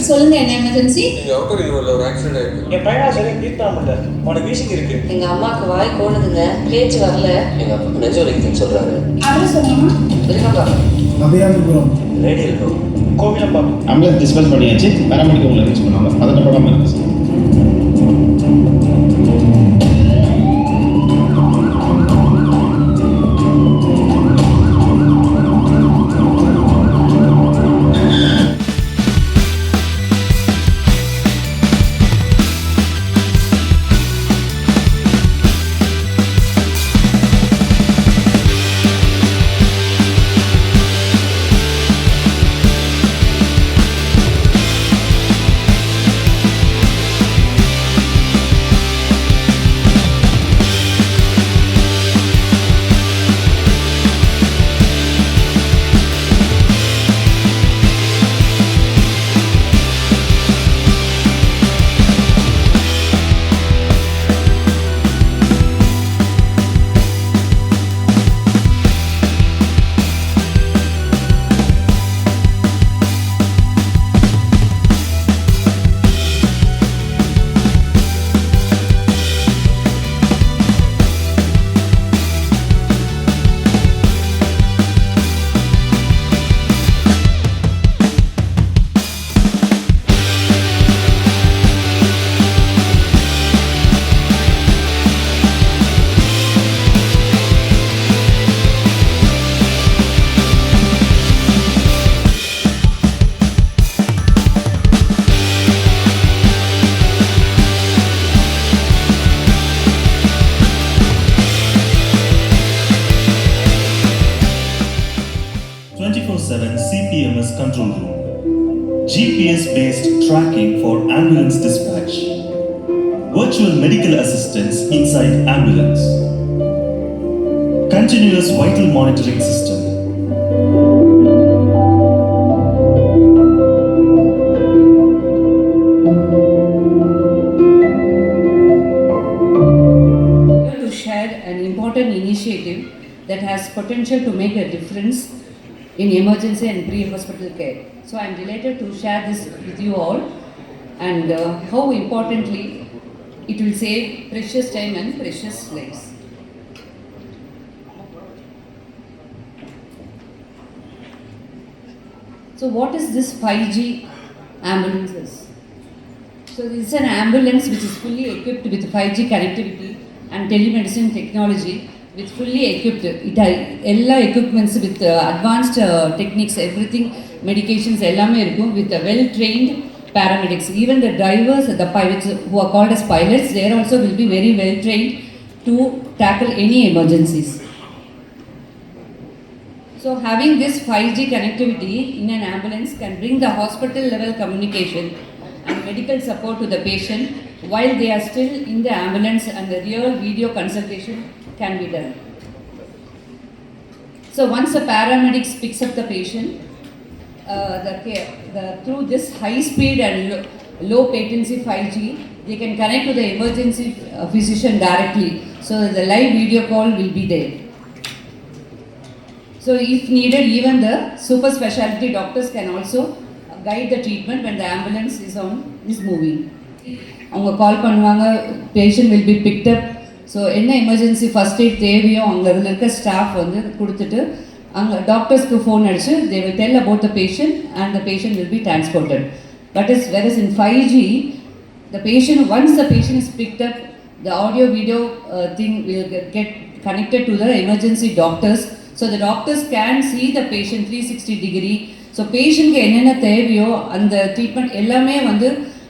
சொல்லுங்க என்ன எமர்ஜென்சி? எங்க அவுட்டர் ஈரோல ஒரு ஆக்சிடென்ட் ஆயிருக்கு. என் பையனா சரியா ட்ரீட் பண்ண முடியல. அவனுக்கு வீசிங் இருக்கு. எங்க அம்மாக்கு வாய் கோணுதுங்க, பேச்சு வரல. எங்க அப்பாவுக்கு நெஞ்சு வலிக்குதுன்னு சொல்றாரு. அட்ரஸ் சொல்லுமா? Virugambakkam, Abhiramapuram, radial road, Kovilambakkam. Ambulance dispatch பண்ணியாச்சு. பேராமெடிக்கல் உங்களை ரீச் பண்ணுவாங்க. பதட்டப்படாமல் இருக்கு sir. CPMS control room, GPS-based tracking for ambulance dispatch, virtual medical assistance inside ambulance, continuous vital monitoring system. To share an important initiative that has potential to make a difference in emergency and pre-hospital care. So I am delighted to share this with you all and how importantly it will save precious time and precious lives. So what is this 5G ambulances? So this is an ambulance which is fully equipped with 5G connectivity and telemedicine technology. With fully equipped, it has all equipments with advanced techniques, everything, medications, ellame irukkum with well-trained paramedics. Even the drivers, the pilots who are called as pilots, they also will be very well-trained to tackle any emergencies. So having this 5G connectivity in an ambulance can bring the hospital-level communication and medical support to the patient while they are still in the ambulance, and the real video consultation can be done. So once the paramedics picks up the patient, through this high speed and low latency 5G, they can connect to the emergency physician directly, so that the live video call will be there. So if needed, even the super specialty doctors can also guide the treatment when the ambulance is moving. அவங்க கால் பண்ணுவாங்க, patient will be picked up. So என்ன emergency first aid தேவையோ அங்கே அதில் இருக்க staff வந்து கொடுத்துட்டு அங்கே டாக்டர்ஸ்க்கு ஃபோன் அடிச்சு they will tell about the patient and the patient will be transported. But is versus in 5G the patient, once the patient is picked up, the audio video thing will get connected to the emergency doctors, so the doctors can see the patient 360 degree. So பேஷண்ட்க்கு என்னென்ன தேவையோ அந்த treatment எல்லாமே வந்து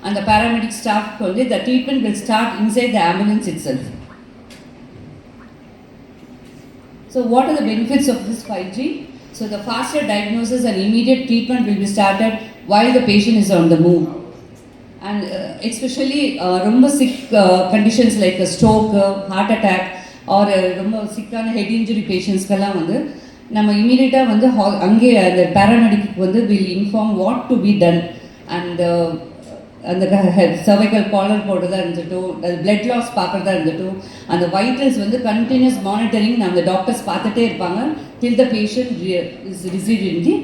அந்த paramedic ஸ்டாஃப்க்கு வந்து the treatment will start inside the ambulance itself. So what are the benefits of this 5G? So the faster diagnosis and immediate treatment will be started while the patient is on the move. And especially ரொம்ப sick conditions like a stroke, heart attack or ரொம்ப sick-ஆன head injury patients-க்கெல்லாம் வந்து நம்ம இமீடியட்டாக வந்து அங்கே அந்த paramedic வந்து will inform what to be done. And அந்த cervical collar போடுறதா இருந்துட்டும், அது பிளட் லாஸ் பார்க்குறதா இருந்துட்டும், அந்த வைட்டல்ஸ் வந்து கண்டினியூஸ் மானிட்டரிங் நம்ம டாக்டர்ஸ் பார்த்துட்டே இருப்பாங்க till the patient is received in the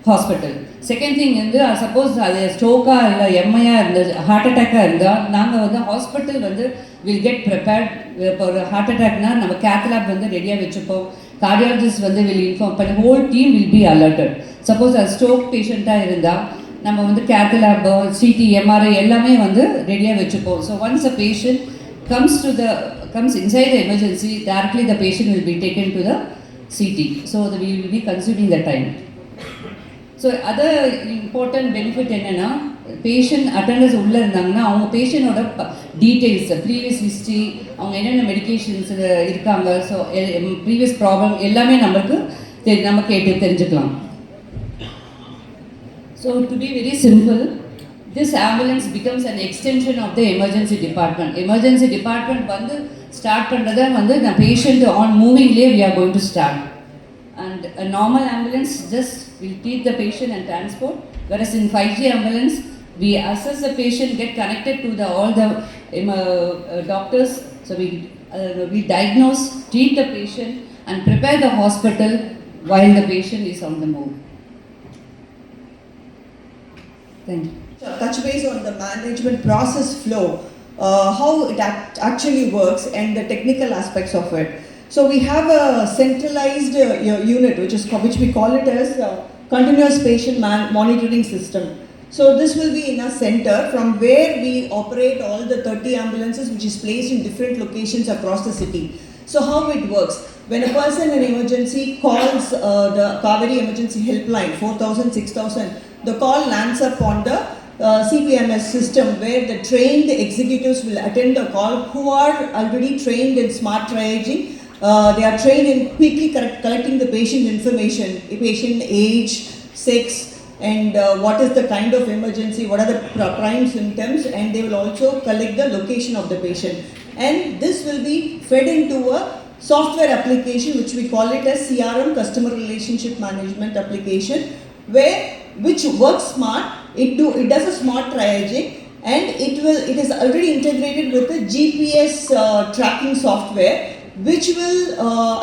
hospital. Second thing வந்து சப்போஸ் அது ஸ்ட்ரோக்காக இல்லை எம்ஐயாக இருந்தது ஹார்ட் அட்டாக்காக இருந்தால் நாங்கள் வந்து ஹாஸ்பிட்டல் வந்து வில் கெட் ப்ரிப்பேர்ட். இப்போ ஒரு ஹார்ட் அட்டாக்னா நம்ம கேத்லாப் வந்து ரெடியாக வச்சுப்போம். கார்டியாலஜிஸ்ட் வந்து வில் இன்ஃபார்ம் பண்ணி whole team will be alerted. Suppose அது ஸ்ட்ரோக் பேஷண்ட்டாக இருந்தால் நம்ம வந்து கேத்லாப் சிடி எம்ஆர்ஐ எல்லாமே வந்து ரெடியாக வச்சுப்போம். So once a patient comes inside the emergency, directly the patient will be taken to the CT. So we will be consuming the time. So other important benefit என்னன்னா patient attenders உள்ளே இருந்தாங்கன்னா அவங்க பேஷண்டோட details previous history அவங்க என்னென்ன medications இருக்காங்க so previous problem எல்லாமே நம்ம கேட்டு தெரிஞ்சுக்கலாம். So to be very simple, this ambulance becomes an extension of the emergency department. Emergency department வந்து ஸ்டார்ட் பண்ணுறத வந்து the patient on movingலே we are going to start. And a normal ambulance just will treat the patient and transport, whereas in 5G ambulance we assess the patient, get connected to all the doctors. So we diagnose, treat the patient and prepare the hospital while the patient is on the move. Thank you. Touch base on the management process flow, how it actually works and the technical aspects of it. So we have a centralized unit which we call it as continuous patient monitoring system. So this will be in a center from where we operate all the 30 ambulances which is placed in different locations across the city. So how it works, when a person in emergency calls the Kauvery emergency helpline 4000 6000, the call lands up on the CPMS system where the trained executives will attend the call who are already trained in smart triaging. They are trained in quickly collecting the patient information, patient age, sex, and what is the kind of emergency, what are the prime symptoms, and they will also collect the location of the patient. And this will be fed into a software application which we call it as CRM, Customer Relationship Management application, which works smart. It does a smart triaging, and it is already integrated with the GPS tracking software, which will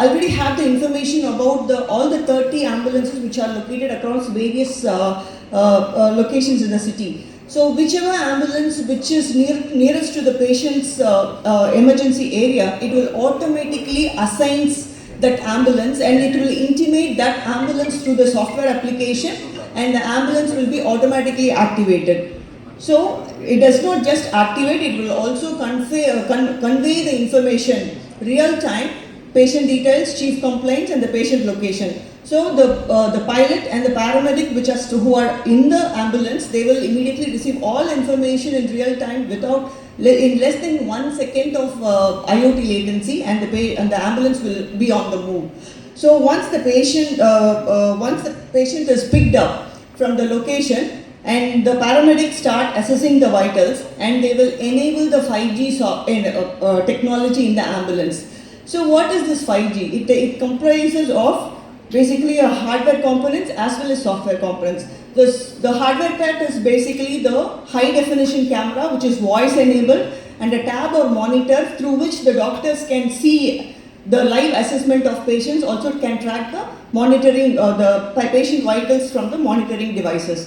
already have the information about all the 30 ambulances which are located across various locations in the city. So whichever ambulance which is nearest to the patient's emergency area, it will automatically assign that ambulance and it will intimate that ambulance through the software application, and the ambulance will be automatically activated. So it does not just activate, it will also convey the information real time, patient details, chief complaints and the patient location. So the pilot and the paramedic who are in the ambulance, they will immediately receive all information in real time in less than 1 second of IoT latency, and the ambulance will be on the move. So once the patient is picked up from the location, and the paramedics start assessing the vitals, and they will enable the 5G technology in the ambulance. So what is this 5G? It comprises of basically a hardware components as well as software components. The hardware part is basically the high definition camera which is voice enabled, and a tab or monitor through which the doctors can see the live assessment of patients, also can track the monitoring the patient vitals from the monitoring devices.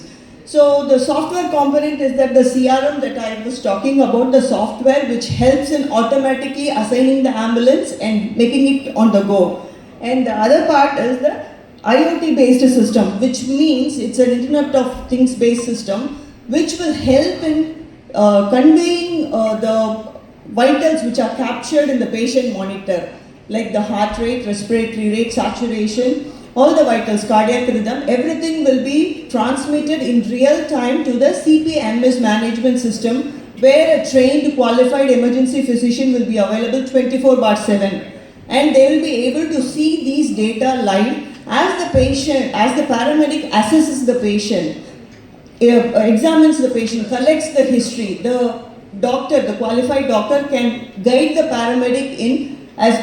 So the software component is that the CRM that I was talking about, the software which helps in automatically assigning the ambulance and making it on the go. And the other part is the IoT based system, which means it's an Internet of Things based system which will help in conveying the vitals which are captured in the patient monitor, like the heart rate, respiratory rate, saturation, all the vitals, cardiac rhythm, everything will be transmitted in real time to the CPMS management system, where a trained qualified emergency physician will be available 24/7, and they will be able to see these data live as the paramedic assesses the patient, examines the patient, collects the history. The qualified doctor can guide the paramedic in as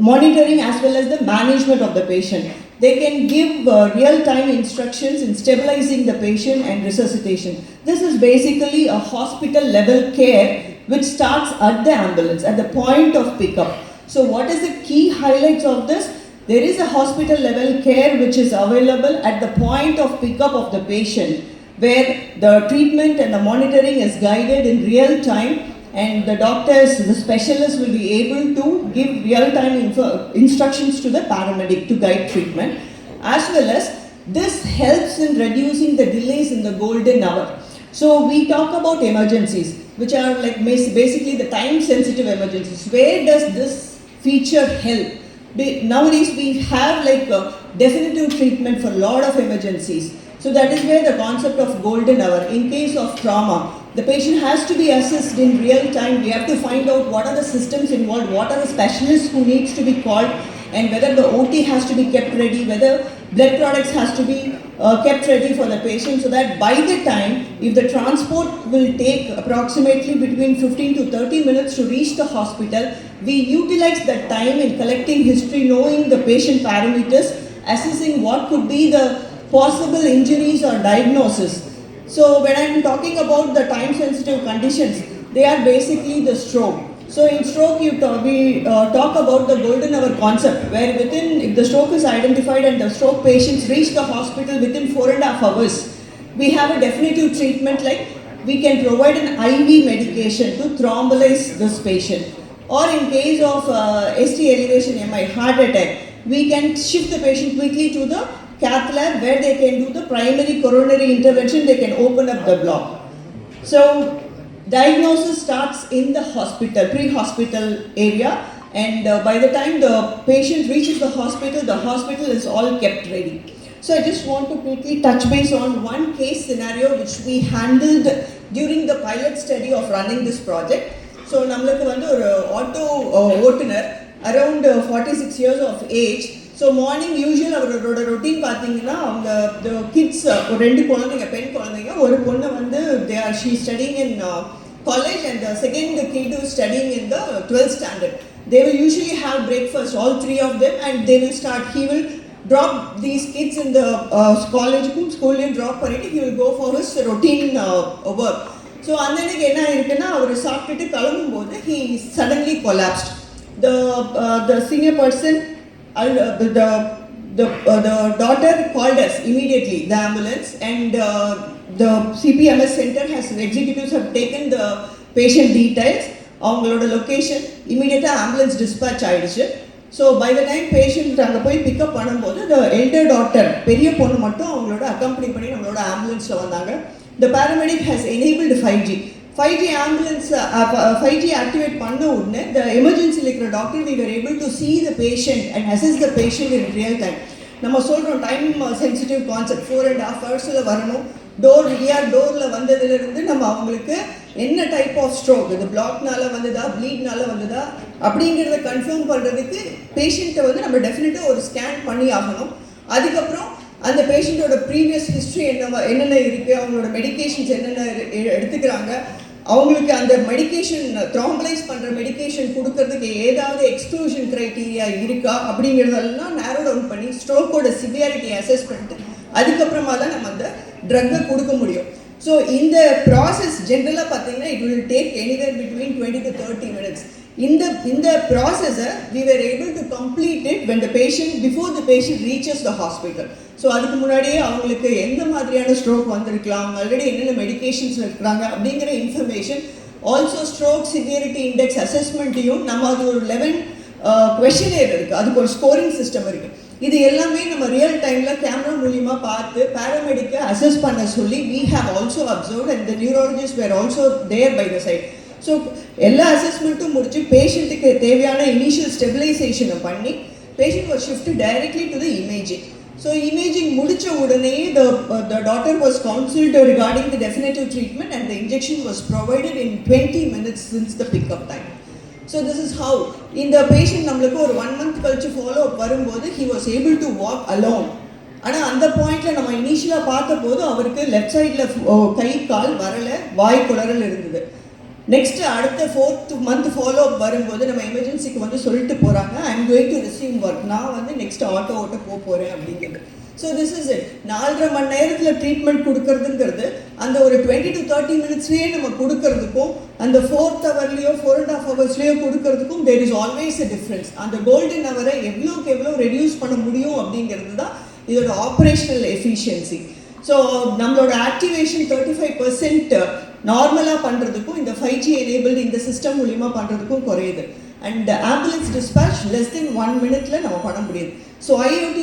monitoring as well as the management of the patient. They can give real-time instructions in stabilizing the patient and resuscitation. This is basically a hospital level care which starts at the ambulance, at the point of pickup. So what is the key highlights of this? There is a hospital level care which is available at the point of pickup of the patient, where the treatment and the monitoring is guided in real time, and the doctors, the specialists will be able to give real-time instructions to the paramedic to guide treatment, as well as this helps in reducing the delays in the golden hour. So we talk about emergencies, which are like basically the time-sensitive emergencies. Where does this feature help? Nowadays we have like a definitive treatment for a lot of emergencies. So that is where the concept of golden hour. In case of trauma, the patient has to be assessed in real time. We have to find out what are the systems involved, what are the specialists who needs to be called, and whether the OT has to be kept ready, whether blood products has to be kept ready for the patient, so that by the time, if the transport will take approximately between 15 to 30 minutes to reach the hospital, we utilize that time in collecting history, knowing the patient parameters, assessing what could be the possible injuries or diagnosis. So when I am talking about the time sensitive conditions, they are basically the stroke. So in stroke, we talk about the golden hour concept, where if the stroke is identified and the stroke patients reach the hospital within 4.5 hours, we have a definitive treatment, like we can provide an IV medication to thrombolyze this patient. Or in case of ST elevation MI, heart attack, we can shift the patient quickly to the cath lab, where they can do the primary coronary intervention, they can open up the block. So diagnosis starts in the hospital, pre-hospital area, and by the time the patient reaches the hospital is all kept ready. So I just want to quickly touch base on one case scenario which we handled during the pilot study of running this project. So nammalukku vandu or auto ஓட்டுனர் around 46 years of age. So morning usual அவரோட routine பார்த்தீங்கன்னா அவங்க the kids ஒரு ரெண்டு குழந்தைங்க பெண் குழந்தைங்க, ஒரு பொண்ணு வந்து she is studying in college, and the second kid is studying in the 12th standard. They will usually have breakfast, all three of them, and they will start, he will drop these kids in the college school and drop பண்ணிட்டு he will go for his routine work. So அன்னைக்கு என்ன இருக்குன்னா அவர் சாப்பிட்டுட்டு கிளம்பும்போது he suddenly collapsed. The senior person, the daughter called us immediately, the ambulance, and the CPMS center executives have taken the patient details, அவங்களோட location, immediate ambulance dispatch ஆயிடுச்சு. So by the time patient அங்கே போய் pickup பண்ணும்போது the elder daughter, பெரிய பொண்ணு மட்டும் அவங்களோட accompany பண்ணி நம்மளோட ஆம்புலன்ஸில் வந்தாங்க. The paramedic has enabled 5G ambulance 5G activate பண்ண உடனே the emergency இருக்கிற doctor, we were able to see the patient and assess the patient in real time. நம்ம சொல்கிறோம் டைம் சென்சிட்டிவ் கான்செப்ட், 4.5 ஹவர்ஸில் வரணும். டோரில் வந்ததுலேருந்து நம்ம அவங்களுக்கு என்ன டைப் ஆஃப் ஸ்ட்ரோக், இது பிளாக்னால வந்ததா ப்ளீட்னால வந்ததா அப்படிங்கிறத கன்ஃபார்ம் பண்ணுறதுக்கு பேஷண்ட்டை வந்து நம்ம டெஃபினட்டாக ஒரு ஸ்கேன் பண்ணி ஆகணும். அதுக்கப்புறம் அந்த பேஷண்ட்டோட ப்ரீவியஸ் ஹிஸ்ட்ரி என்னென்ன இருக்குது, அவங்களோட மெடிக்கேஷன்ஸ் என்னென்ன எடுத்துக்கிறாங்க, அவங்களுக்கு அந்த மெடிக்கேஷன் த்ராம்பலைஸ் பண்ணுற மெடிக்கேஷன் கொடுக்கறதுக்கு ஏதாவது எக்ஸ்க்ளூஷன் க்ரைட்டீரியா இருக்கா அப்படிங்கிறதெல்லாம் நேரோ டவுன் பண்ணி ஸ்ட்ரோக்கோட சிவியாரிட்டி அசஸ் பண்ணிட்டு அதுக்கப்புறமா தான் நம்ம அந்த ட்ரக்கை கொடுக்க முடியும். ஸோ இந்த ப்ராசஸ் ஜென்ரலாக பார்த்தீங்கன்னா it will take anywhere between 20 to 30 minutes. இந்த ப்ராசஸை we were able to complete it when the patient, before the patient reaches the hospital. So அதுக்கு முன்னாடியே அவங்களுக்கு எந்த மாதிரியான ஸ்ட்ரோக் வந்திருக்கலாம், ஆல்ரெடி என்னென்ன மெடிக்கேஷன்ஸ் இருக்கிறாங்க அப்படிங்கிற information, also stroke severity index அசஸ்மெண்ட்டையும் நம்ம அது ஒரு 11 questionnaire இருக்குது, அதுக்கு ஒரு ஸ்கோரிங் சிஸ்டம் இருக்குது. இது எல்லாமே நம்ம ரியல் டைமில் கேமரா மூலியமாக பார்த்து பேராமெடிக்கை அசஸ் பண்ண சொல்லி we have also observed, and the neurologists were also there by the side. So எல்லா அசஸ்மெண்ட்டும் முடிச்சு பேஷண்ட்டுக்கு தேவையான இனிஷியல் ஸ்டெபிலைசேஷனை பண்ணி patient was shift directly to the imaging. So imaging முடித்த உடனே the daughter was counseled regarding the definitive treatment, and the injection was provided in 20 minutes since the pickup time. So this is how இந்த patient நம்மளுக்கு ஒரு 1 month கழிச்சு follow up வரும்போது he was able to walk alone. ஆனால் அந்த பாயிண்டில் நம்ம இனிஷியலாக பார்த்த போது அவருக்கு லெஃப்ட் சைடில் கை கால் வரலை, வாய் குளறல் இருந்தது. நெக்ஸ்ட் அடுத்த 4th month ஃபாலோ அப் வரும்போது நம்ம எமர்ஜென்சிக்கு வந்து சொல்லிட்டு போகிறாங்க, I am going to receive work, நான் வந்து நெக்ஸ்ட் ஆட்டோ ஓட்ட போகிறேன் அப்படிங்கிறது. So this is it. 4.5 மணி நேரத்தில் ட்ரீட்மெண்ட் கொடுக்கறதுங்கிறது அந்த ஒரு 20 to 30 மினிட்ஸ்லேயே நம்ம கொடுக்கறதுக்கும் அந்த 4th ஹவர்லேயோ 4.5 ஹவர்ஸ்லேயோ கொடுக்கறதுக்கும் there is always a difference. அந்த கோல்டன் ஹவரை எவ்வளோ ரெடியூஸ் பண்ண முடியும் அப்படிங்கிறது தான் இதோட ஆப்ரேஷனல் எஃபிஷியன்சி. ஸோ நம்மளோட ஆக்டிவேஷன் 35% நார்மலாக பண்ணுறதுக்கும் இந்த 5G எனேபிள்டு இந்த சிஸ்டம் மூலிமா பண்ணுறதுக்கும் குறையுது. And ambulance dispatch less than 1 minute நம்ம பண்ண முடியுது. ஸோ IoT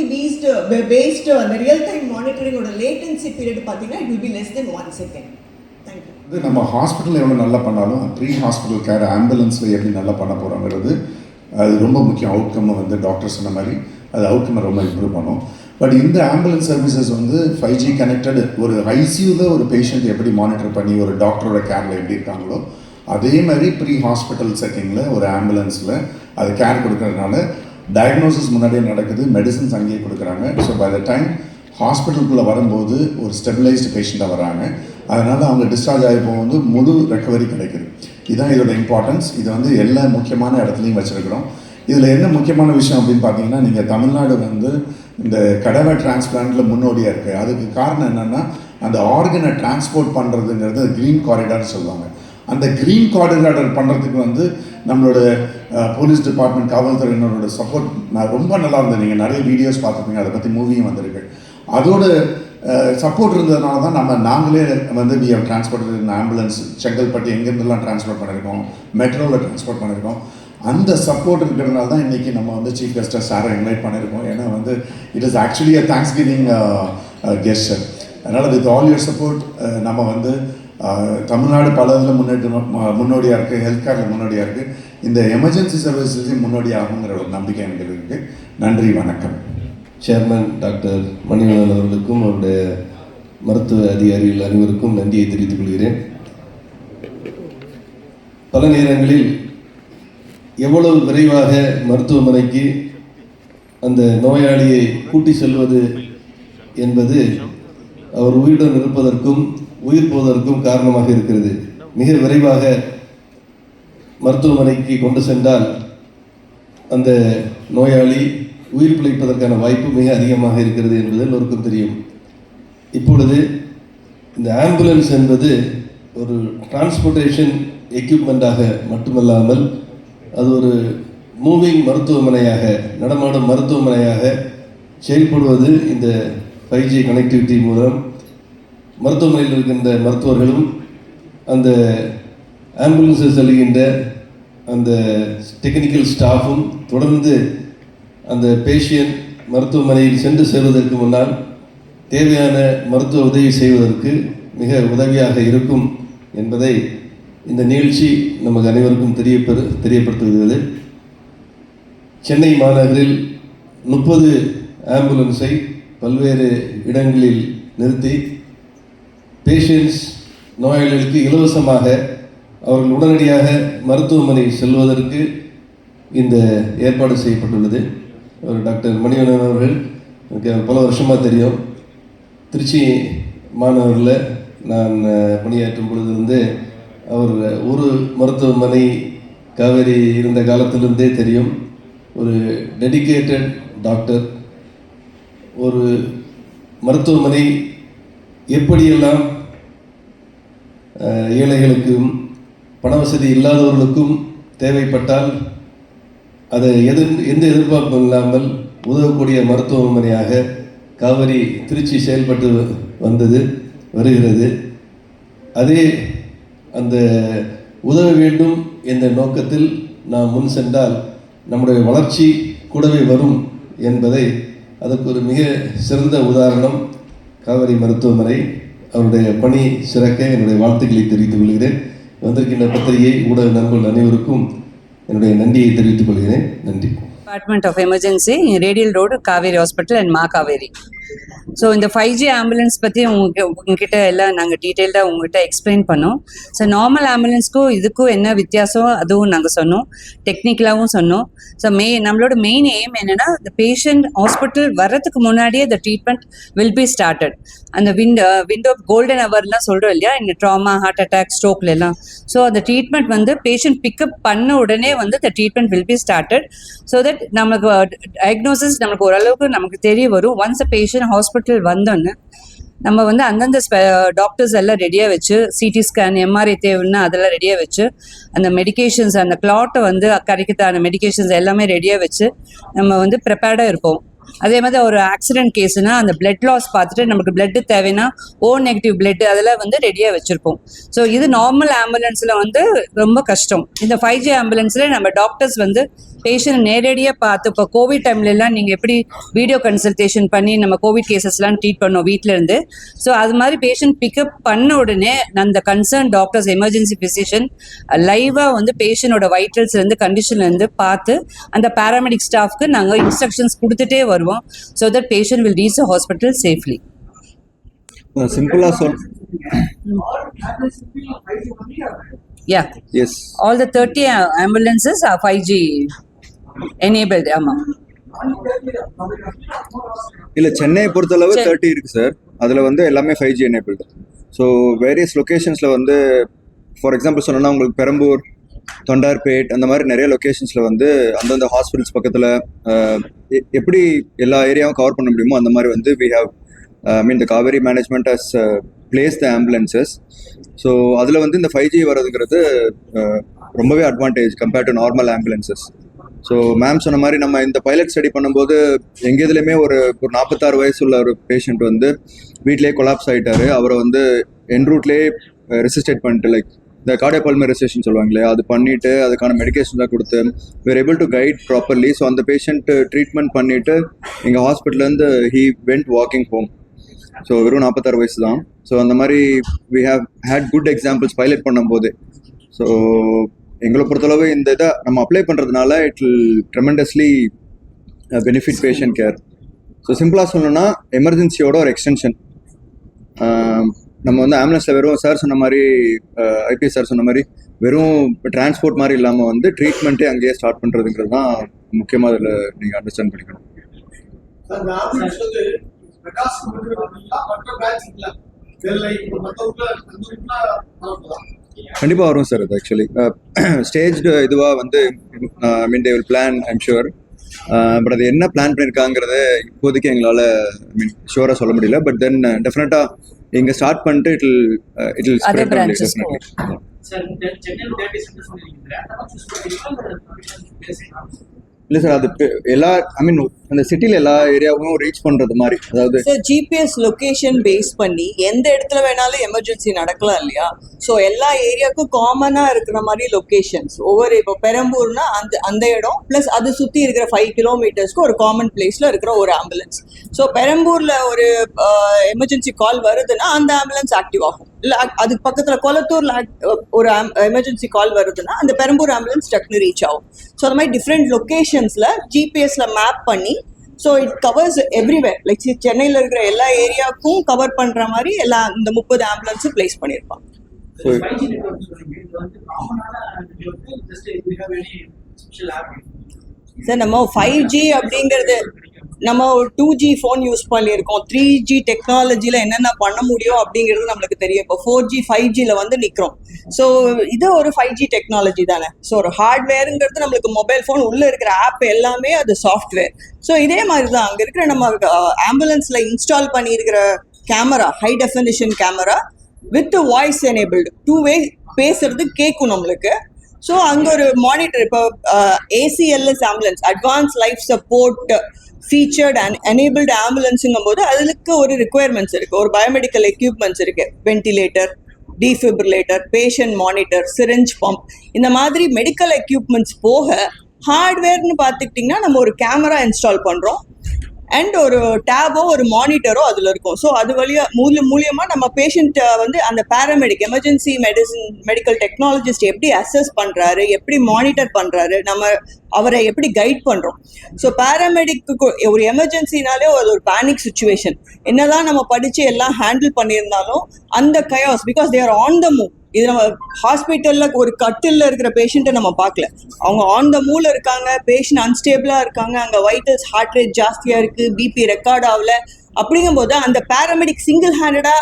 பேஸ்டு அந்த ரியல் டைம் மானிட்டரிங்கோட லேட்டன்சி பீரியட் பார்த்தீங்கன்னா it will be less than 1 second. Thank you. இது நம்ம ஹாஸ்பிட்டலில் எவ்வளோ நல்லா பண்ணாலும் ப்ரீ ஹாஸ்பிட்டல் கேர் ஆம்புலன்ஸில் எப்படி நல்லா பண்ண போகிறோங்கிறது அது ரொம்ப முக்கியம். அவுட்கம் வந்து டாக்டர் சொன்ன மாதிரி அது அவுட்கம் ரொம்ப இம்ப்ரூவ் பண்ணும். பட் இந்த ஆம்புலன்ஸ் சர்வீசஸ் வந்து 5G கனெக்டட் ஒரு ஐசியூவில் ஒரு பேஷண்ட் எப்படி மானிட்டர் பண்ணி ஒரு டாக்டரோட கேரில் எப்படி இருக்காங்களோ அதே மாதிரி ப்ரீ ஹாஸ்பிட்டல் செட்டிங்கில் ஒரு ஆம்புலன்ஸில் அது கேர் கொடுக்கறதுனால டயக்னோசிஸ் முன்னாடியே நடக்குது, மெடிசன்ஸ் அங்கேயே கொடுக்குறாங்க. ஸோ பை த டைம் ஹாஸ்பிட்டலுக்குள்ளே வரும்போது ஒரு ஸ்டெபிளைஸ்டு பேஷண்ட்டாக வராங்க. அதனால் அவங்க டிஸ்சார்ஜ் ஆகி போகும்போது முழு ரெக்கவரி கிடைக்குது. இதுதான் இதோட இம்பார்ட்டன்ஸ். இது வந்து எல்லா முக்கியமான இடத்துலையும் வச்சுருக்கிறோம். இதில் என்ன முக்கியமான விஷயம் அப்படின்னு பார்த்தீங்கன்னா, நீங்கள் தமிழ்நாடு வந்து இந்த கடவை டிரான்ஸ்பிளான்ட்டில் முன்னோடியாக இருக்குது. அதுக்கு காரணம் என்னென்னா அந்த ஆர்கனை டிரான்ஸ்போர்ட் பண்ணுறதுங்கிறது க்ரீன் காரிடார்னு சொல்லுவாங்க. அந்த க்ரீன் காரிடார் பண்ணுறதுக்கு வந்து நம்மளோட போலீஸ் டிபார்ட்மெண்ட் காவல்துறையினரோட சப்போர்ட் ரொம்ப நல்லா இருந்தது. நீங்கள் நிறைய வீடியோஸ் பார்த்துருப்பீங்க, அதை பற்றி மூவியும் வந்திருக்கு. அதோட சப்போர்ட் இருந்ததுனால தான் நாங்களே வந்து we have transport ambulance Chengalpattu எங்கேருந்துலாம் டிரான்ஸ்போர்ட் பண்ணியிருக்கோம், மெட்ரோவில் டிரான்ஸ்போர்ட் பண்ணியிருக்கோம். அந்த சப்போர்ட் இருக்கிறதுனால தான் இன்றைக்கி நம்ம வந்து சீஃப் கெஸ்ட்டாக சாரை இன்வைட் பண்ணியிருக்கோம். ஏன்னா வந்து it is actually a thanks giving gesture. அதனால் வித் ஆல் யுவர் சப்போர்ட் நம்ம வந்து தமிழ்நாடு பல இதில் முன்னோடியாக இருக்குது, ஹெல்த் கேரில் முன்னோடியாக இருக்குது, இந்த எமர்ஜென்சி சர்வீசஸையும் முன்னோடியாகுங்கிற ஒரு நம்பிக்கை எனக்கு இருக்குது. நன்றி, வணக்கம். சேர்மன் டாக்டர் மணிவண்ணன் அவர்களுக்கும் அவருடைய மருத்துவ அதிகாரிகள் அனைவருக்கும் நன்றியை தெரிவித்துக் கொள்கிறேன். பல நேரங்களில் எவ்வளவு விரைவாக மருத்துவமனைக்கு அந்த நோயாளியை கூட்டி செல்வது என்பது அவர் உயிருடன் இருப்பதற்கும் உயிர் போவதற்கும் காரணமாக இருக்கிறது. மிக விரைவாக மருத்துவமனைக்கு கொண்டு சென்றால் அந்த நோயாளி உயிர் பிழைப்பதற்கான வாய்ப்பு மிக அதிகமாக இருக்கிறது என்பது எல்லோருக்கும் தெரியும். இப்பொழுது இந்த ஆம்புலன்ஸ் என்பது ஒரு டிரான்ஸ்போர்ட்டேஷன் எக்யூப்மெண்ட்டாக மட்டுமல்லாமல் அது ஒரு மூவிங் மருத்துவமனையாக, நடமாடும் மருத்துவமனையாக செயல்படுவது இந்த 5G கனெக்டிவிட்டி மூலம் மருத்துவமனையில் இருக்கின்ற மருத்துவர்களும் அந்த ஆம்புலன்ஸில் செல்கின்ற அந்த டெக்னிக்கல் ஸ்டாஃபும் தொடர்ந்து அந்த பேஷண்ட் மருத்துவமனையில் சென்று செல்வதற்கு முன்னால் தேவையான மருத்துவ உதவி செய்வதற்கு மிக உதவியாக இருக்கும் என்பதை இந்த நிகழ்ச்சி நமக்கு அனைவருக்கும் தெரியப்படுத்துகிறது. சென்னை மாநகரில் 30 ஆம்புலன்ஸை பல்வேறு இடங்களில் நிறுத்தி பேஷண்ட்ஸ் நோயாளிகளுக்கு இலவசமாக அவர்கள் உடனடியாக மருத்துவமனை செல்வதற்கு இந்த ஏற்பாடு செய்யப்பட்டுள்ளது. டாக்டர் மணிவண்ணன் அவர்கள் எனக்கு பல வருஷமாக தெரியும். திருச்சி மாநகரில் நான் பணியாற்றும் பொழுது அவர் ஒரு மருத்துவமனை காவேரி இருந்த காலத்திலிருந்தே தெரியும். ஒரு டெடிகேட்டட் டாக்டர். ஒரு மருத்துவமனை எப்படியெல்லாம் ஏழைகளுக்கும் பண வசதி இல்லாதவர்களுக்கும் தேவைப்பட்டால் அதை எந்த எதிர்பார்ப்பும் இல்லாமல் உதவக்கூடிய மருத்துவமனையாக காவேரி திருச்சி செயல்பட்டு வருகிறது. அதே அந்த உதவ வேண்டும் என்ற நோக்கத்தில் நாம் முன் சென்றால் நம்முடைய வளர்ச்சி கூடவே வரும் என்பதை அதற்கு ஒரு மிக சிறந்த உதாரணம் காவேரி மருத்துவமனை. அவருடைய பணி சிறக்க என்னுடைய வாழ்த்துக்களை தெரிவித்துக் கொள்கிறேன். வந்திருக்கின்ற பத்திரிகை ஊடக நண்பர்கள் அனைவருக்கும் என்னுடைய நன்றியை தெரிவித்துக் கொள்கிறேன். நன்றி. Department of Emergency in Radial Road, Kauvery Hospital and Ma Kauvery. So இந்த 5G ஆம்புலன்ஸ் பற்றி உங்ககிட்ட எல்லாம் நாங்கள் டீட்டெயில்டாக உங்ககிட்ட எக்ஸ்பிளைன் பண்ணோம். ஸோ நார்மல் ஆம்புலன்ஸ்க்கும் இதுக்கும் என்ன வித்தியாசம் அதுவும் நாங்கள் சொன்னோம், டெக்னிக்கலாகவும் சொன்னோம். ஸோ நம்மளோட மெயின் எய்ம் என்னென்னா இந்த பேஷண்ட் ஹாஸ்பிட்டல் வர்றதுக்கு முன்னாடியே இந்த ட்ரீட்மெண்ட் வில் பி ஸ்டார்டட். அந்த விண்டோ கோல்டன் ஹவர்லாம் சொல்கிறோம் இல்லையா, இந்த ட்ராமா, ஹார்ட் அட்டாக், ஸ்ட்ரோக்லாம். ஸோ அந்த ட்ரீட்மெண்ட் வந்து பேஷண்ட் பிக்கப் பண்ண உடனே வந்து இந்த treatment will be started. So that நமக்கு டயக்னோசிஸ் நமக்கு ஓரளவுக்கு நமக்கு தெரிய வரும். ஒன்ஸ் அ பேஷண்ட் ஹாஸ்பிட்டல் வந்தோன்னு நம்ம வந்து அந்தந்த டாக்டர்ஸ் எல்லாம் ரெடியாக வச்சு, சிடி ஸ்கேன், எம்ஆர்ஐ தேவைன்னா அதெல்லாம் ரெடியாக வச்சு, அந்த மெடிகேஷன்ஸ், அந்த கிளாட்டை வந்து கரைக்கிறதான மெடிகேஷன்ஸ் எல்லாமே ரெடியாக வச்சு நம்ம வந்து ப்ரிப்பேர்டாக இருப்போம். அதே மாதிரி ஒரு ஆக்சிடென்ட் கேஸ்னா அந்த பிளட் லாஸ் பார்த்துட்டு நமக்கு பிளட்டு தேவைன்னா நெகட்டிவ் பிளட் அதெல்லாம் வந்து ரெடியாக வச்சுருப்போம். ஸோ இது நார்மல் ஆம்புலன்ஸில் வந்து ரொம்ப கஷ்டம். இந்த 5G ஆம்புலன்ஸில் நம்ம டாக்டர்ஸ் வந்து பேஷண்ட் நேரடியாக பார்த்து, இப்போ கோவிட் டைம்லலாம் நீங்கள் எப்படி வீடியோ கன்சல்டேஷன் பண்ணி நம்ம கோவிட் கேசஸ்லாம் ட்ரீட் பண்ணோம் வீட்டிலேருந்து. ஸோ அது மாதிரி பேஷண்ட் பிக்கப் பண்ண உடனே அந்த கன்சர்ன் டாக்டர்ஸ், எமர்ஜென்சி ஃபிசிஷியன் லைவாக வந்து பேஷண்டோட வைட்டல்ஸ்லேருந்து கண்டிஷன்லேருந்து பார்த்து அந்த பேராமெடிக் ஸ்டாஃப்க்கு நாங்கள் இன்ஸ்ட்ரக்ஷன்ஸ் கொடுத்துட்டே வருவோம். So that patient will reach the hospital safely. Simple as all. Yeah. Yes. All the 30 ambulances are 5G enabled. இல்ல சென்னை பொறுத்தளவு 30 இருக்கு சார். அதுல வந்து எல்லாமே 5G enabled. ஸோ வேரியஸ் லொகேஷன்ஸ்ல வந்து ஃபார் எக்ஸாம்பிள் சொன்னோன்னா உங்களுக்கு பெரம்பூர், தொண்டார்பேட் அந்த மாதிரி நிறைய லொக்கேஷன்ஸில் வந்து அந்தந்த ஹாஸ்பிட்டல்ஸ் பக்கத்தில் எப்படி எல்லா ஏரியாவும் கவர் பண்ண முடியுமோ அந்த மாதிரி வந்து we have the Kaveri management has place the ambulances. So அதில் வந்து இந்த 5G வரதுங்கிறது ரொம்பவே advantage compared to normal ambulances. So ma'am சொன்ன மாதிரி நம்ம இந்த பைலட் ஸ்டடி பண்ணும்போது எங்கள் இதுலேயுமே ஒரு 46 வயசு உள்ள ஒரு பேஷண்ட் வந்து வீட்டிலேயே கொலாப்ஸ் ஆகிட்டாரு. அவரை வந்து என் ரூட்லேயே ரெசிஸ்டேட் பண்ணிட்டு, லைக் இந்த கார்டியோபல்மரைசேஷன் சொல்லுவாங்க இல்லையா, அது பண்ணிவிட்டு அதுக்கான மெடிக்கேஷன்லாம் கொடுத்து were able to guide properly. So அந்த பேஷண்ட் ட்ரீட்மெண்ட் பண்ணிவிட்டு எங்கள் ஹாஸ்பிட்டல்லேருந்து he went walking home. So வெறும் 46 வயசு தான். ஸோ அந்த மாதிரி we have had good examples pilot பண்ணும்போது. ஸோ எங்களை பொறுத்தளவு இந்த இதை நம்ம அப்ளை பண்ணுறதுனால it will tremendously benefit patient care. So சிம்பிளாக சொல்லணும்னா எமர்ஜென்சியோட ஒரு எக்ஸ்டென்ஷன். நம்ம வந்து ஆம்புலன்ஸில் வெறும் சார் சொன்ன மாதிரி, ஐபிஎஸ் சார் சொன்ன மாதிரி வெறும் டிரான்ஸ்போர்ட் மாதிரி இல்லாமல் வந்து ட்ரீட்மெண்ட்டே அங்கேயே ஸ்டார்ட் பண்ணுறதுங்கிறது தான் முக்கியமாக அதில் நீங்கள் அண்டர்ஸ்டாண்ட் பண்ணிக்கணும். கண்டிப்பாக வரும் சார். அது ஆக்சுவலி ஸ்டேஜ்டு இதுவாக வந்து they will plan, I'm sure. But அது என்ன பிளான் பண்ணியிருக்காங்கிறத இப்போதைக்கு எங்களால் ஷுவராக சொல்ல முடியல. பட் தென் டெஃபினட்டாக இங்கே ஸ்டார்ட் பண்ணிட்டு இட் வில் ஸ்ப்ரெட் டெஃபினெட்லி. இல்லை சார், அது எல்லா அந்த சிட்டியில் எல்லா ஏரியாவும் ரீச் பண்ணுறது மாதிரி. அதாவது சார் ஜிபிஎஸ் லொக்கேஷன் பேஸ் பண்ணி எந்த இடத்துல வேணாலும் எமர்ஜென்சி நடக்கலாம் இல்லையா? ஸோ எல்லா ஏரியாவுக்கும் காமனாக இருக்கிற மாதிரி லொக்கேஷன்ஸ் ஒவ்வொரு, இப்போ பெரம்பூர்னா அந்த இடம் ப்ளஸ் அது சுற்றி இருக்கிற 5 கிலோமீட்டர்ஸ்க்கு ஒரு காமன் பிளேஸில் இருக்கிற ஒரு ஆம்புலன்ஸ். ஸோ பெரம்பூரில் ஒரு எமர்ஜென்சி கால் வருதுன்னா அந்த ஆம்புலன்ஸ் ஆக்டிவ் ஆகும். இல்லை அதுக்கு பக்கத்தில் கொளத்தூரில் ஒரு எமர்ஜென்சி கால் வருதுன்னா அந்த பெரம்பூர் ஆம்புலன்ஸ் டக்குனு ரீச் ஆகும். ஸோ அந்த மாதிரி டிஃப்ரெண்ட் லொக்கேஷன்ஸில் ஜிபிஎஸ்ல மேப் பண்ணி, so it covers everywhere. Like சென்னையில் இருக்கிற எல்லா ஏரியாவுக்கும் கவர் பண்ணுற மாதிரி எல்லா இந்த 30 ஆம்புலன்ஸும் பிளேஸ் பண்ணியிருப்பாங்க. சார் நம்ம 5G அப்படிங்கிறது நம்ம ஒரு 2G ஃபோன் யூஸ் பண்ணியிருக்கோம். 3G டெக்னாலஜியில் என்னென்ன பண்ண முடியும் அப்படிங்கிறது நம்மளுக்கு தெரியும். இப்போ 4G 5Gயில் வந்து நிற்கிறோம். ஸோ இது ஒரு 5G டெக்னாலஜி தானே. ஸோ ஒரு ஹார்ட்வேருங்கிறது நம்மளுக்கு மொபைல் ஃபோன் உள்ளே இருக்கிற ஆப் எல்லாமே அது சாஃப்ட்வேர். ஸோ இதே மாதிரி தான் அங்கே இருக்கிற நம்ம ஆம்புலன்ஸில் இன்ஸ்டால் பண்ணியிருக்கிற camera, high definition camera with voice enabled, 2 way பேசுறது கேட்கும் நம்மளுக்கு. ஸோ அங்கே ஒரு மானிட்டர், இப்போ ACLS ambulance, advance life support featured and enabled ஆம்புலன்ஸுங்கும் போது அதுக்கு ஒரு ரிக்குவயர்மெண்ட்ஸ் இருக்குது, ஒரு பயோமெடிக்கல் எக்யூப்மெண்ட்ஸ் இருக்குது. Ventilator, defibrillator, patient monitor, syringe pump, இந்த மாதிரி மெடிக்கல் எக்யூப்மெண்ட்ஸ் போக ஹார்ட்வேர்னு பார்த்துக்கிட்டிங்கன்னா நம்ம ஒரு கேமரா இன்ஸ்டால் பண்ணுறோம். அண்ட் ஒரு டேபோ ஒரு மானிட்டரோ அதில் இருக்கும். ஸோ அது மூலியமாக நம்ம பேஷண்ட்டை வந்து அந்த பேராமெடிக் எமர்ஜென்சி மெடிக்கல் டெக்னாலஜிஸ்ட் எப்படி அசஸ் பண்ணுறாரு, எப்படி மானிட்டர் பண்ணுறாரு, நம்ம அவரை எப்படி கைட் பண்ணுறோம். ஸோ பேராமெடிக்கு ஒரு எமர்ஜென்சினாலே அது ஒரு பேனிக் சுச்சுவேஷன். என்னதான் நம்ம படித்து எல்லாம் ஹேண்டில் பண்ணியிருந்தாலும் அந்த chaos, because they are on the move. இது நம்ம ஹாஸ்பிட்டலில் ஒரு கட்டிலில் இருக்கிற பேஷண்ட்டை நம்ம பார்க்கல, அவங்க ஆன் த மூவ்ல இருக்காங்க, பேஷண்ட் அன்ஸ்டேபிளாக இருக்காங்க, அங்கே வைட்டல்ஸ் ஹார்ட் ரேட் ஜாஸ்தியாக இருக்குது, பிபி ரெக்கார்ட் ஆகல. அப்படிங்கும்போது அந்த பேராமெடிக் சிங்கிள் ஹேண்டடாக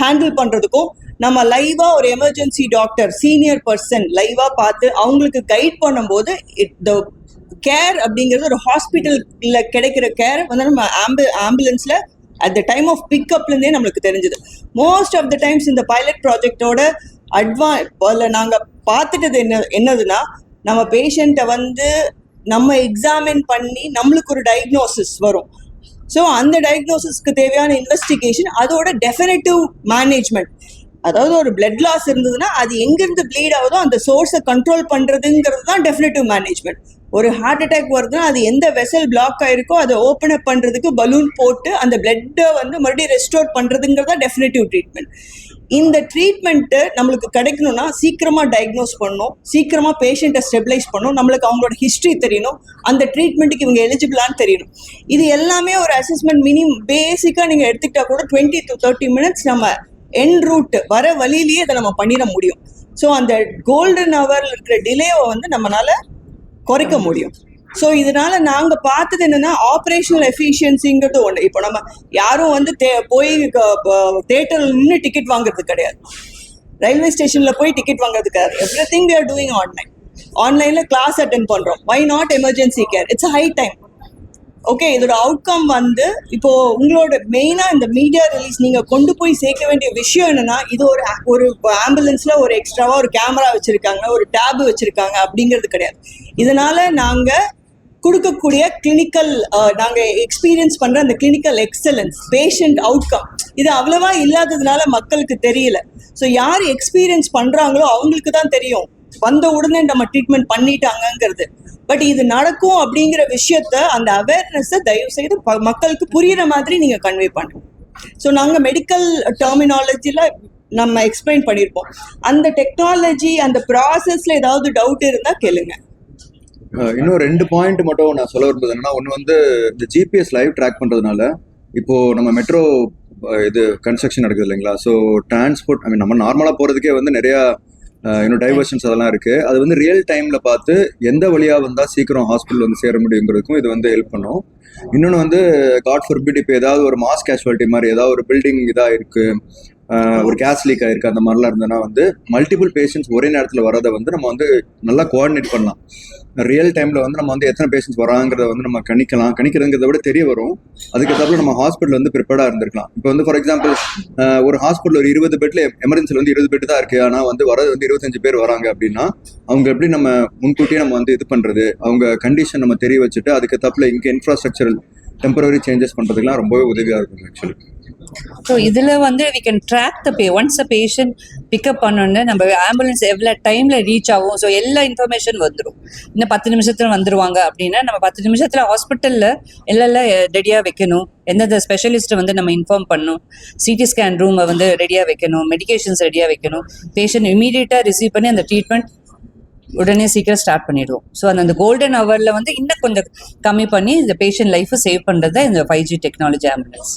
ஹேண்டில் பண்ணுறதுக்கும் நம்ம லைவாக ஒரு எமர்ஜென்சி டாக்டர் சீனியர் பர்சன் லைவாக பார்த்து அவங்களுக்கு கைட் பண்ணும்போது த கேர் அப்படிங்கிறது ஒரு ஹாஸ்பிட்டலில் கிடைக்கிற கேர் வந்து நம்ம ஆம்புலன்ஸில் அட் த டைம் ஆஃப் பிக்கப்லேருந்தே நம்மளுக்கு தெரிஞ்சுது. மோஸ்ட் ஆஃப் த டைம்ஸ் இந்த பைலட் ப்ராஜெக்டோட நாங்கள் பார்த்துட்டது என்னதுன்னா, நம்ம பேஷண்ட்டை வந்து நம்ம எக்ஸாமின் பண்ணி நம்மளுக்கு ஒரு டயக்னோசிஸ் வரும். ஸோ அந்த டயக்னோசிஸ்க்கு தேவையான இன்வெஸ்டிகேஷன், அதோட டெஃபினட்டிவ் மேனேஜ்மெண்ட். அதாவது ஒரு பிளட் லாஸ் இருந்ததுன்னா அது எங்கேருந்து ப்ளீட் ஆகுதோ அந்த சோர்ஸை கண்ட்ரோல் பண்ணுறதுங்கிறது தான் டெஃபினட்டிவ் மேனேஜ்மெண்ட். ஒரு ஹார்ட் அட்டாக் வருதுன்னா அது எந்த வெசல் பிளாக் ஆயிருக்கோ அதை ஓப்பன் அப் பண்ணுறதுக்கு பலூன் போட்டு அந்த பிளட்டை வந்து மறுபடியும் ரெஸ்டோர் பண்ணுறதுங்கிறது தான் டெஃபினட்டிவ் ட்ரீட்மெண்ட். இந்த ட்ரீட்மெண்ட்டு நம்மளுக்கு கிடைக்கணும்னா சீக்கிரமாக டயக்னோஸ் பண்ணணும், சீக்கிரமாக பேஷண்ட்டை ஸ்டெபிலைஸ் பண்ணணும், நம்மளுக்கு அவங்களோட ஹிஸ்ட்ரி தெரியணும், அந்த ட்ரீட்மெண்ட்டுக்கு இவங்க எலிஜிபிளான்னு தெரியணும். இது எல்லாமே ஒரு அசஸ்மெண்ட் பேசிக்காக நீங்கள் எடுத்துக்கிட்டா கூட 20 to 30 minutes நம்ம என் ரூட் வர வழியிலேயே இதை நம்ம பண்ணிட முடியும். ஸோ அந்த கோல்டன் ஹவரில் இருக்கிற டிலேவை வந்து நம்மளால குறைக்க முடியும். ஸோ இதனால நாங்கள் பார்த்தது என்னன்னா, ஆப்ரேஷனல் எஃபிஷியன்சிங்கிறது ஒன்று. இப்போ நம்ம யாரும் வந்து போய் தேட்டரில் நின்று டிக்கெட் வாங்குறது கிடையாது, ரயில்வே ஸ்டேஷனில் போய் டிக்கெட் வாங்குறது கிடையாது. Everything we are doing ஆன்லைனில் கிளாஸ் அட்டென்ட் பண்ணுறோம். Why not emergency care? It's high time. Okay, இதோட அவுட்கம் வந்து இப்போ உங்களோட மெயினாக இந்த மீடியா ரிலீஸ் நீங்கள் கொண்டு போய் சேர்க்க வேண்டிய விஷயம் என்னன்னா, இது ஒரு ஆம்புலன்ஸில் ஒரு எக்ஸ்ட்ராவாக ஒரு கேமரா வச்சுருக்காங்க, ஒரு டேபு வச்சுருக்காங்க அப்படிங்கிறது கிடையாது. இதனால் நாங்கள் கொடுக்கக்கூடிய கிளினிக்கல், நாங்கள் எக்ஸ்பீரியன்ஸ் பண்ணுற அந்த கிளினிக்கல் எக்ஸலன்ஸ், பேஷண்ட் அவுட்கம், இது அவ்வளவா இல்லாததுனால மக்களுக்கு தெரியல. ஸோ யார் எக்ஸ்பீரியன்ஸ் பண்ணுறாங்களோ அவங்களுக்கு தான் தெரியும் வந்த உடனே நம்ம ட்ரீட்மெண்ட் பண்ணிட்டாங்கிறது. பட் இது நடக்கும் அப்படிங்கிற விஷயத்த, அந்த அவேர்னஸை தயவு செய்து மக்களுக்கு புரியுற மாதிரி நீங்கள் கன்வே பண்ணுங்க. ஸோ நாங்கள் மெடிக்கல் டெர்மினாலஜியில் நம்ம எக்ஸ்பிளைன் பண்ணியிருப்போம். அந்த டெக்னாலஜி அந்த ப்ராசஸில் ஏதாவது டவுட் இருந்தால் கேளுங்க. இன்னும் 2 பாயிண்ட் மட்டும் நான் சொல்ல விரும்புது என்னன்னா, ஒன்று வந்து இந்த ஜிபிஎஸ் லைவ் ட்ராக் பண்ணுறதுனால இப்போது நம்ம மெட்ரோ இது கன்ஸ்ட்ரக்ஷன் நடக்குது இல்லைங்களா. ஸோ டிரான்ஸ்போர்ட் நம்ம நார்மலாக போகிறதுக்கே வந்து நிறையா இன்னும் டைவர்ஷன்ஸ் அதெல்லாம் இருக்குது. அது வந்து ரியல் டைமில் பார்த்து எந்த வழியாக வந்தால் சீக்கிரம் ஹாஸ்பிட்டல் வந்து சேர முடியுங்கிறதுக்கும் இது வந்து ஹெல்ப் பண்ணும். இன்னொன்று வந்து காட் ஃபர்பிட் இப்போ ஏதாவது ஒரு மாஸ் கேஷுவாலிட்டி மாதிரி ஏதாவது ஒரு பில்டிங் இதாக இருக்குது, ஒரு கேஸ் லீக் ஆயிருக்கு, அந்த மாதிரிலாம் இருந்ததுன்னா வந்து மல்டிபிள் பேஷண்ட்ஸ் ஒரே நேரத்தில் வரதை வந்து நம்ம வந்து நல்லா கோஆர்டினேட் பண்ணலாம். ரியல் டைமில் வந்து நம்ம வந்து எத்தனை பேஷண்ட்ஸ் வராங்கிறத வந்து நம்ம கணிக்கிறதுங்கிறத விட தெரிய வரும். அதுக்கேற்றாப்புல நம்ம ஹாஸ்பிட்டல் வந்து ப்ரிப்பேர்டாக இருந்திருக்கலாம். இப்போ வந்து ஃபார் எக்ஸாம்பிள் ஒரு ஹாஸ்பிட்டல் ஒரு 20 பெட்டில் எமர்ஜென்சியில் வந்து 20 பெட்டு தான் இருக்குது, ஆனால் வந்து வரது வந்து 25 பேர் வராங்க அப்படின்னா அவங்க எப்படி நம்ம முன்கூட்டியே நம்ம வந்து இது பண்ணுறது, அவங்க கண்டிஷன் நம்ம தெரிய வச்சுட்டு அதுக்கேற்றாப்புல இங்கே இன்ஃப்ராஸ்ட்ரக்சரல் டெம்பரரி சேஞ்சஸ் பண்ணுறதுக்குலாம் ரொம்பவே உதவியாக இருக்கும் ஆக்சுவலி. ஸோ இதில் வந்து we can track once a patient pickup பண்ணோன்னு நம்ம ஆம்புலன்ஸ் எவ்வளோ டைமில் ரீச் ஆகும். ஸோ எல்லா இன்ஃபர்மேஷன் வந்துடும். இன்னும் 10 நிமிஷத்தில் வந்துடுவாங்க அப்படின்னா நம்ம 10 நிமிஷத்தில் ஹாஸ்பிட்டலில் எல்லாம் ரெடியாக வைக்கணும். எந்தெந்த ஸ்பெஷலிஸ்ட்டை வந்து நம்ம இன்ஃபார்ம் பண்ணணும், சிடி ஸ்கேன் ரூமை வந்து ரெடியாக வைக்கணும், மெடிகேஷன்ஸ் ரெடியாக வைக்கணும், பேஷண்ட் இமீடியட்டாக ரிசீவ் பண்ணி அந்த ட்ரீட்மெண்ட் உடனே சீக்கிரம் ஸ்டார்ட் பண்ணிடுவோம். ஸோ அந்த கோல்டன் ஹவரில் வந்து இன்னும் கொஞ்சம் கம்மி பண்ணி இந்த பேஷண்ட் லைஃப்பை சேவ் பண்ணுறது தான் இந்த 5G டெக்னாலஜி ஆம்புலன்ஸ்.